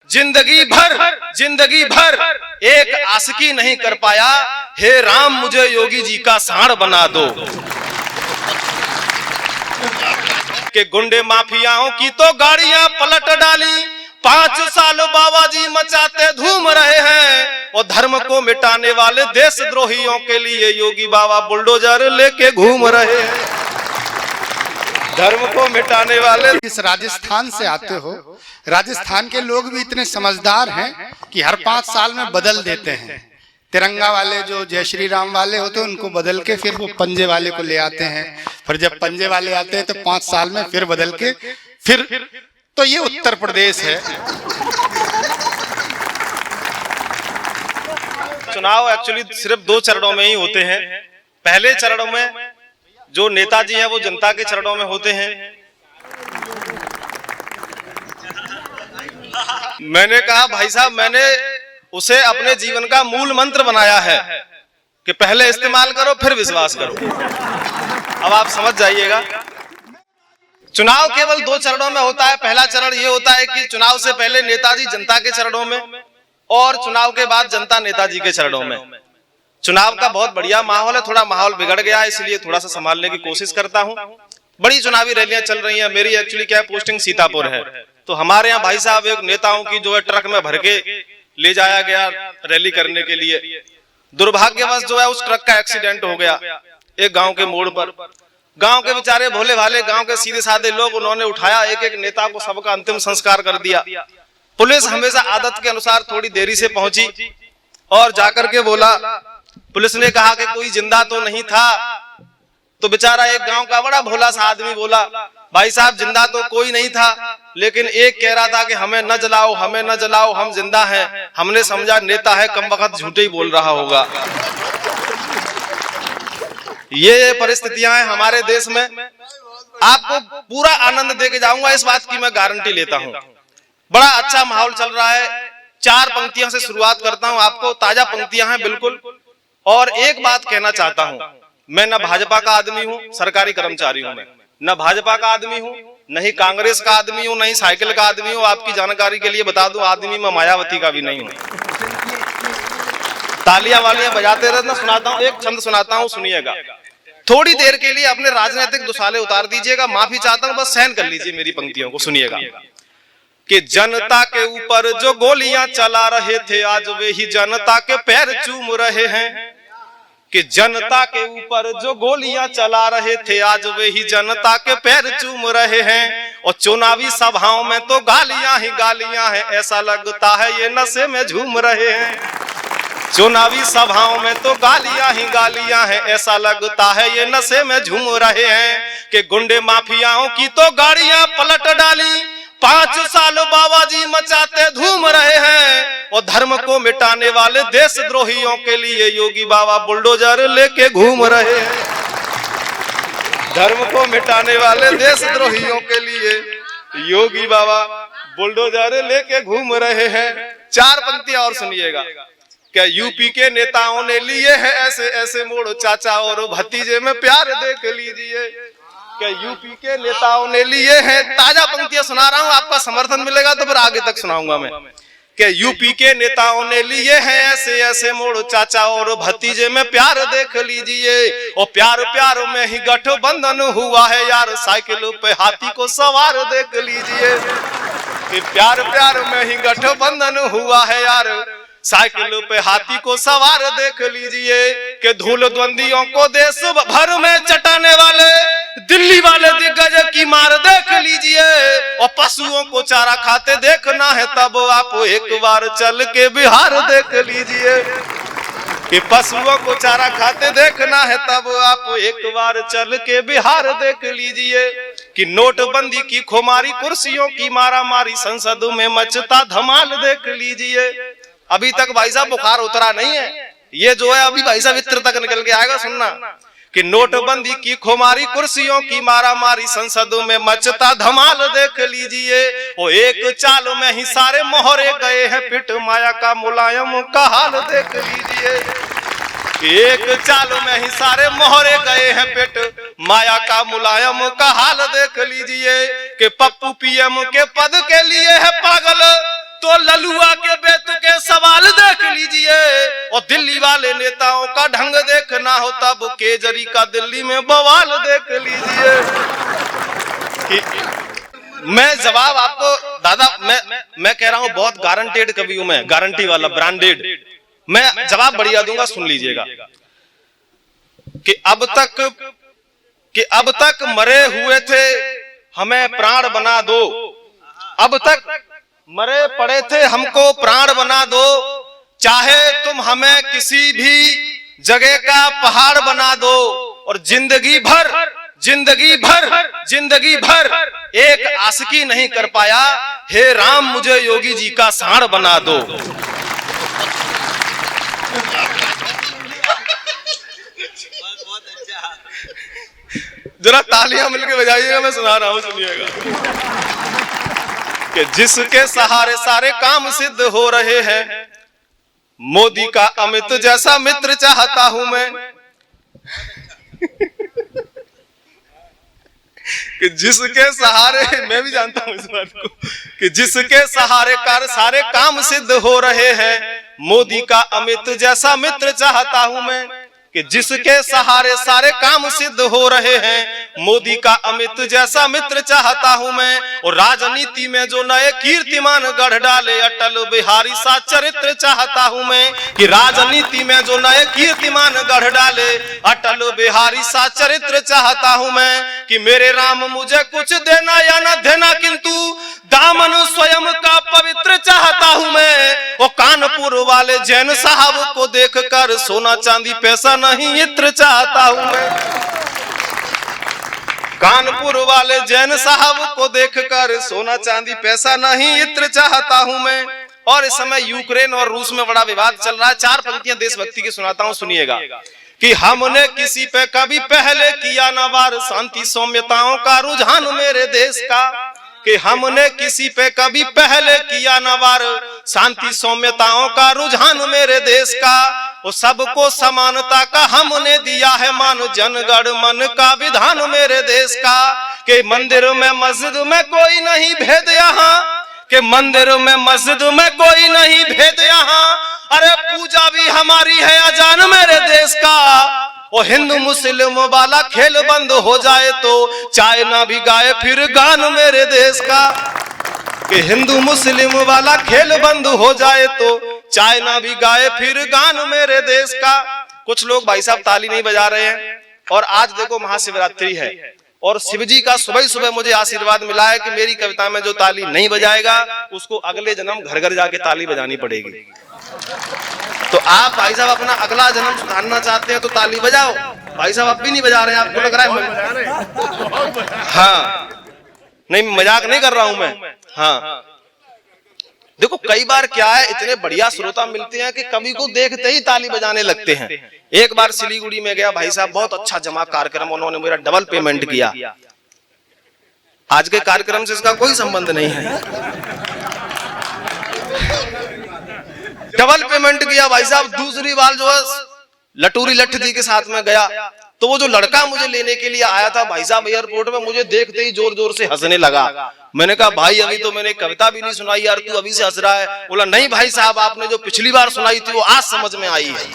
जिंदगी भर एक आशिकी नहीं कर पाया। हे राम मुझे योगी जी का सांड बना दो। के गुंडे माफियाओं की तो गाड़ियां पलट डाली, 5 साल बाबा जी मचाते धूम रहे हैं। और धर्म को मिटाने वाले देशद्रोहियों के लिए योगी बाबा बुलडोजर लेके घूम रहे हैं। धर्म को मिटाने वाले। इस राजस्थान से आते हो, राजस्थान के लोग भी इतने समझदार हैं कि हर 5 साल में बदल देते हैं। तिरंगा वाले जो जय श्री राम वाले होते हैं उनको बदल के फिर वो पंजे वाले को ले आते हैं। फिर जब पंजे वाले आते हैं तो 5 साल में फिर बदल के फिर तो ये उत्तर प्रदेश है। चुनाव एक्चुअली सिर्फ 2 चरणों में ही होते हैं। पहले चरणों में जो नेताजी हैं वो जनता के चरणों में होते हैं। मैंने कहा भाई साहब, मैंने उसे अपने जीवन का मूल मंत्र बनाया है कि पहले इस्तेमाल करो फिर विश्वास करो। अब आप समझ जाइएगा, चुनाव केवल 2 चरणों में होता है। पहला चरण ये होता है कि चुनाव से पहले नेताजी जनता के चरणों में, और चुनाव के बाद जनता नेताजी के चरणों में। चुनाव का बहुत बढ़िया माहौल है, थोड़ा माहौल बिगड़ गया है, इसलिए थोड़ा सा संभालने की कोशिश करता हूं। बड़ी चुनावी रैलियां चल रही हैं। मेरी एक्चुअली क्या पोस्टिंग सीतापुर है, तो हमारे यहाँ भाई साहब एक नेताओं की जो है ट्रक में भर के ले जाया गया रैली करने के लिए। दुर्भाग्यवश जो है उस ट्रक का एक्सीडेंट हो गया एक गांव के मोड़ पर। गांव के बेचारे भोले भाले गांव के सीधे साधे लोग, उन्होंने उठाया एक एक नेता को, सबका अंतिम संस्कार कर दिया। पुलिस हमेशा आदत के अनुसार थोड़ी देरी से पहुंची और जाकर के बोला, पुलिस ने कहा कि कोई जिंदा तो नहीं था। तो बेचारा एक गांव का बड़ा भोला सा आदमी बोला, भाई साहब जिंदा तो कोई नहीं था, लेकिन एक कह रहा था कि हमें न जलाओ, हमें न जलाओ, हम जिंदा हैं। हमने समझा नेता है, कम वक्त झूठे ही बोल रहा होगा। ये परिस्थितियां हैं हमारे देश में। आपको पूरा आनंद दे के जाऊंगा, इस बात की मैं गारंटी लेता हूं। बड़ा अच्छा माहौल चल रहा है। 4 पंक्तियों से शुरुआत करता हूं, आपको ताजा पंक्तियां हैं बिल्कुल। और एक बात कहना चाहता हूं, मैं न भाजपा का आदमी हूं, सरकारी कर्मचारी हूं मैं, न भाजपा का आदमी हूं, न ही कांग्रेस का आदमी हूं, न ही साइकिल का आदमी हूं। आपकी जानकारी के लिए बता दूं, आदमी मैं मायावती का भी नहीं हूं। तालियां वालियां बजाते रहना, सुनाता हूं, एक छंद सुनाता हूं, सुनिएगा। थोड़ी देर के लिए अपने राजनीतिक दुसाले उतार दीजिएगा, माफी चाहता हूं, बस सहन कर लीजिए मेरी पंक्तियों को, सुनिएगा। कि जनता के ऊपर जो गोलियां चला रहे थे, आज वे ही जनता के पैर चूम रहे हैं। कि जनता के ऊपर जो गोलियां चला रहे थे, आज वे ही जनता के पैर चूम रहे हैं। और चुनावी सभाओं में तो गालियां ही गालियां हैं, ऐसा लगता है ये नशे में झूम रहे हैं। चुनावी सभाओं में तो गालियां ही गालियां हैं, ऐसा लगता है ये नशे में झूम रहे हैं। कि गुंडे माफियाओं की तो गाड़ियां पलट डाली, 5 साल बाबा जी मचाते धूम रहे हैं। और धर्म को मिटाने वाले देशद्रोहियों के लिए योगी बाबा बुलडोजर लेके घूम रहे हैं। धर्म को मिटाने वाले देशद्रोहियों के लिए योगी बाबा बुलडोजर लेके घूम रहे हैं। 4 पंक्तियां और सुनिएगा। क्या यूपी के नेताओं ने लिए हैं ऐसे ऐसे मोड़, चाचा और भतीजे में प्यार देख लीजिए। क्या यूपी के नेताओं ने लिए हैं, ताजा पंक्तियां सुना रहा हूं, आपका समर्थन मिलेगा तो फिर आगे तक सुनाऊंगा मैं। क्या यूपी के नेताओं ने लिए हैं ऐसे ऐसे मोड़, चाचा और भतीजे में प्यार देख लीजिए। और प्यार प्यार में ही गठबंधन हुआ है यार, साइकिल पे हाथी को सवार देख लीजिए। कि प्यार प्यार में ही गठबंधन हुआ है यार, साइकिल पे हाथी को सवार देख लीजिए। कि धूल द्वंदियों को देश भर में चटाने वाले दिल्ली वाले दिग्गज की मार देख लीजिए। और पशुओं को चारा खाते देखना है तब आप एक बार चल के बिहार देख लीजिए। कि पशुओं को चारा खाते देखना है तब आप एक बार चल के बिहार देख लीजिए। कि नोटबंदी की खुमारी, कुर्सियों की मारामारी, संसद में मचता धमाल देख लीजिए। अभी तक भाई साहब बुखार उतरा नहीं है, ये जो है अभी भाई साहब इत्र तक निकल के आएगा, सुनना। कि नोटबंदी की खुमारी, कुर्सियों की मारामारी, संसद में मचता धमाल देख लीजिए। वो एक चाल में ही सारे मोहरे गए हैं, पिट माया का मुलायम का हाल देख लीजिए। एक चाल में ही सारे मोहरे गए हैं, पिट माया का मुलायम का हाल देख लीजिए। कि पप्पू पीएम के पद के लिए है पागल, तो ललुआ के बेतुके सवाल देख लीजिए और दिल्ली वाले नेताओं का ढंग देखना हो तब केजरी का दिल्ली में बवाल देख लीजिए। मैं जवाब आपको दादा मैं कह रहा हूं बहुत गारंटेड कवि हूं मैं, गारंटी वाला ब्रांडेड। मैं जवाब बढ़िया दूंगा, सुन लीजिएगा कि अब तक मरे हुए थे हमें प्राण बना दो, अब तक मरे पड़े थे हमको प्राण बना दो, चाहे तुम हमें किसी भी जगह का पहाड़ बना दो और जिंदगी भर एक आशिकी नहीं कर पाया, हे राम मुझे योगी जी का सांड बना दो। जरा तालियां मिलके बजाइएगा, मैं सुना रहा हूं, सुनिएगा कि जिसके सहारे सारे काम सिद्ध हो रहे हैं, मोदी का अमित जैसा मित्र चाहता हूं मैं। कि जिसके सहारे, मैं भी जानता हूं इस बात को, कि जिसके सहारे कर सारे काम सिद्ध हो रहे हैं, मोदी का अमित जैसा मित्र चाहता हूं मैं। कि जिसके सहारे सारे काम सिद्ध हो रहे हैं, मोदी का अमित जैसा मित्र चाहता हूं मैं। और राजनीति में जो नए कीर्तिमान गढ़ डाले, अटल बिहारी सा चरित्र चाहता हूं मैं। कि राजनीति में जो नए कीर्तिमान गढ़ डाले, अटल बिहारी सा चरित्र चाहता हूं मैं। कि मेरे राम मुझे कुछ देना या न देना, किंतु दामन स्वयं का पवित्र चाहता हूं मैं। वो कानपुर वाले जैन साहब को देखकर सोना चांदी पैसा नहीं इत्र चाहता हूं मैं। कानपुर वाले जैन साहब को देखकर सोना चांदी पैसा नहीं इत्र चाहता हूं मैं। और इस समय यूक्रेन और रूस में बड़ा विवाद चल रहा है। 4 पंक्तियां देशभक्ति की सुनाता हूं, सुनिएगा। कि हमने किसी पे कभी पहले किया न वार, शांति सौम्यताओं का रुझान मेरे देश का। कि हमने किसी पे कभी पहले किया न वार, शांति सौम्यताओं का रुझान मेरे देश का। वो सबको समानता का हमने दिया है मान, जनगण मन का विधान मेरे देश का। कि मंदिर में मस्जिद में कोई नहीं भेद यहाँ, कि मंदिर में मस्जिद में कोई नहीं भेद यहाँ। अरे पूजा भी हमारी है अजान मेरे देश का। वो हिंदू मुस्लिम वाला खेल बंद हो जाए तो चाय ना भी गाए फिर गान मेरे देश का। कि हिंदू मुस्लिम वाला खेल बंद हो जाए तो चाय ना भी गाए फिर गान मेरे देश का। कुछ लोग भाई साहब ताली नहीं बजा रहे हैं। और आज देखो महाशिवरात्रि है और शिवजी का सुबह सुबह मुझे आशीर्वाद मिला है कि मेरी कविता में जो ताली नहीं बजाएगा उसको अगले जन्म घर घर जाके ताली बजानी पड़ेगी। तो आप भाई साहब अपना अगला जन्म सुधारना चाहते हैं तो ताली बजाओ। भाई साहब अब भी नहीं बजा रहे हैं, आपको लग रहा है? हाँ, नहीं मजाक नहीं कर रहा हूं मैं। हाँ देखो कई बार क्या है, इतने बढ़िया श्रोता मिलते हैं कि कवि को देखते ही ताली बजाने लगते हैं। एक बार सिलीगुड़ी में गया, भाई साहब बहुत अच्छा जमा कार्यक्रम, उन्होंने मेरा डबल पेमेंट किया। आज के कार्यक्रम से इसका कोई संबंध नहीं है। डबल पेमेंट किया भाई साहब। दूसरी बार जो है लटूरी लठ जी के साथ में गया तो वो जो लड़का मुझे लेने के लिए आया था भाई साहब एयरपोर्ट में, मुझे देखते ही जोर जोर से हंसने लगा। मैंने कहा भाई अभी तो मैंने कविता भी नहीं सुनाई यार, तू अभी से हंस रहा है। बोला नहीं भाई साहब आपने जो पिछली बार सुनाई थी वो आज समझ में आई है।